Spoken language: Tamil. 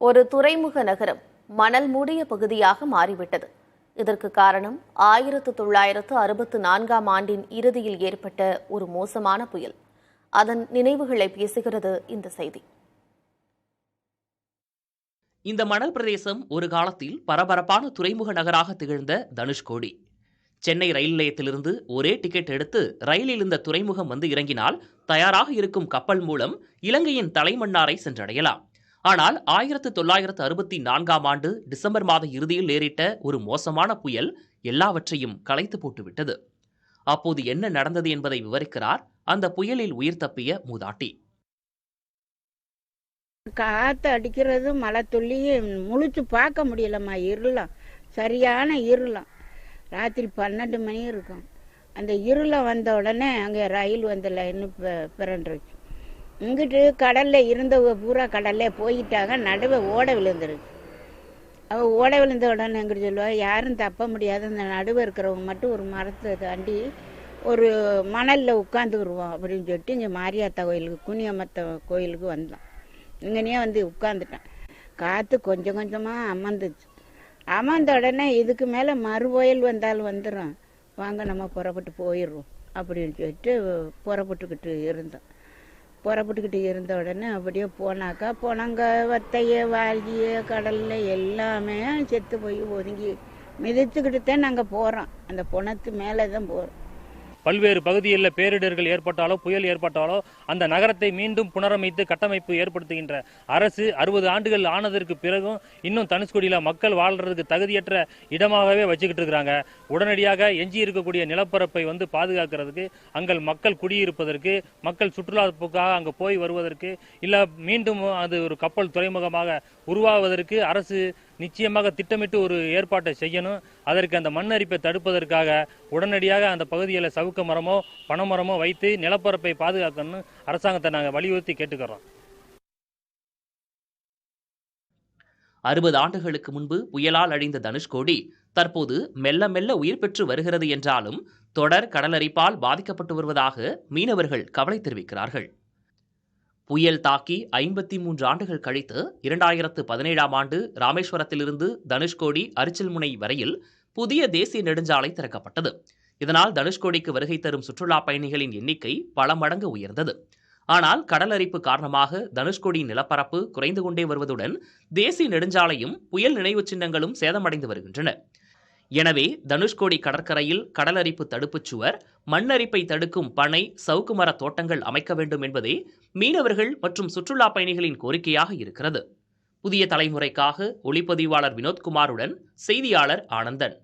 ஒரு துறைமுக நகரம் மணல் மூடிய பகுதியாக மாறிவிட்டது. இதற்கு காரணம் 1964ஆம் ஆண்டின் இறுதியில் ஏற்பட்ட ஒரு மோசமான புயல். அதன் நினைவுகளை பேசுகிறது இந்த செய்தி. இந்த மணல் பிரதேசம் ஒரு காலத்தில் பரபரப்பான துறைமுக நகராக திகழ்ந்த தனுஷ்கோடி. சென்னை ரயில் நிலையத்திலிருந்து ஒரே டிக்கெட் எடுத்து ரயிலில் இந்த துறைமுகம் வந்து இறங்கினால் தயாராக இருக்கும் கப்பல் மூலம் இலங்கையின் தலைமன்னாரை சென்றடையலாம். ஆனால் 1964ஆம் ஆண்டு டிசம்பர் மாத இறுதியில் நேரிட்ட ஒரு மோசமான புயல் எல்லாவற்றையும் கலைத்து போட்டுவிட்டது. அப்போது என்ன நடந்தது என்பதை விவரிக்கிறார் அந்த புயலில் உயிர் தப்பிய மூதாட்டி. காற்று அடிக்கிறது, மழை துள்ளி முழிச்சு பார்க்க முடியலம்மா. இருளம், சரியான இருளம். ராத்திரி 12 மணி இருக்கும். அந்த இருளம் வந்த உடனே அங்கே ரயில் வந்த லைன்னு பிறண்டுருச்சு. இங்கிட்டு கடலில் இருந்தவங்க பூரா கடல்ல போயிட்டாங்க. நடுவே ஓட விழுந்துருச்சு. அவள் ஓட விழுந்த உடனே எங்கிட்ட சொல்லுவா, யாரும் தப்ப முடியாது, அந்த நடுவே இருக்கிறவங்க மட்டும் ஒரு மரத்தை தாண்டி ஒரு மணலில் உட்காந்துக்குருவோம் அப்படின்னு சொல்லிட்டு இங்கே மாரியாத்தா கோயிலுக்கு, குனியம்மத்த கோயிலுக்கு வந்தோம். இங்கனே வந்து உட்காந்துட்டேன். காற்று கொஞ்சம் கொஞ்சமாக அமர்ந்துச்சு. அமர்ந்த உடனே இதுக்கு மேலே மறு புயல் வந்தாலும் வந்துடும், வாங்க நம்ம புறப்பட்டு போயிடுவோம் அப்படின்னு சொல்லிட்டு புறப்பட்டுக்கிட்டு இருந்த உடனே அப்படியே போனாங்க. வத்தைய வாலிய கடலில் எல்லாமே செத்து போய் ஒதுங்கி மிதித்துக்கிட்டு தான் நாங்கள் போகிறோம். அந்த புணத்து மேலே தான் போகிறோம். பல்வேறு பகுதிகளில் பேரிடர்கள் ஏற்பட்டாலோ புயல் ஏற்பட்டாலோ அந்த நகரத்தை மீண்டும் புனரமைத்து கட்டமைப்பு ஏற்படுத்துகின்ற அரசு 60 ஆண்டுகள் ஆனதற்கு பிறகும் இன்னும் தனுஷ்கோடியில் மக்கள் வாழ்றதுக்கு தகுதியற்ற இடமாகவே வச்சுக்கிட்டு இருக்கிறாங்க. உடனடியாக எஞ்சி இருக்கக்கூடிய நிலப்பரப்பை பாதுகாக்கிறதுக்கு, அங்கே மக்கள் குடியிருப்பதற்கு, மக்கள் சுற்றுலாவுக்காக அங்கே போய் வருவதற்கு, இல்லை மீண்டும் அது ஒரு கப்பல் துறைமுகமாக உருவாவதற்கு அரசு நிச்சயமாக திட்டமிட்டு ஒரு ஏற்பாட்டை செய்யணும். அதற்கு அந்த மண்ணரிப்பை தடுப்பதற்காக உடனடியாக அந்த பகுதியில் சவுக்க மரமோ பனைமரமோ வைத்து நிலப்பரப்பை பாதுகாக்கணும்னு அரசாங்கத்தை நாங்கள் வலியுறுத்தி கேட்டுக்கிறோம். 60 ஆண்டுகளுக்கு முன்பு புயலால் அழிந்த தனுஷ்கோடி தற்போது மெல்ல மெல்ல உயிர் பெற்று வருகிறது என்றாலும் தொடர் கடலரிப்பால் பாதிக்கப்பட்டு வருவதாக மீனவர்கள் கவலை தெரிவிக்கிறார்கள். புயல் தாக்கி 53 ஆண்டுகள் கழித்து 2017ஆம் ஆண்டு ராமேஸ்வரத்திலிருந்து தனுஷ்கோடி அரிச்சல்முனை வரையில் புதிய தேசிய நெடுஞ்சாலை திறக்கப்பட்டது. இதனால் தனுஷ்கோடிக்கு வருகை தரும் சுற்றுலா பயணிகளின் எண்ணிக்கை பல மடங்கு உயர்ந்தது. ஆனால் கடலரிப்பு காரணமாக தனுஷ்கோடி நிலப்பரப்பு குறைந்து கொண்டே வருவதுடன் தேசிய நெடுஞ்சாலையும் புயல் நினைவு சின்னங்களும் சேதமடைந்து வருகின்றன. எனவே தனுஷ்கோடி கடற்கரையில் கடலரிப்பு தடுப்புச் சுவர், மண்ணரிப்பை தடுக்கும் பனை, சவுக்கு மர தோட்டங்கள் அமைக்க வேண்டும் என்பதே மீனவர்கள் மற்றும் சுற்றுலா பயணிகளின் கோரிக்கையாக இருக்கிறது. புதிய தலைமுறைக்காக ஒளிப்பதிவாளர் வினோத்குமாருடன் செய்தியாளர் ஆனந்தன்.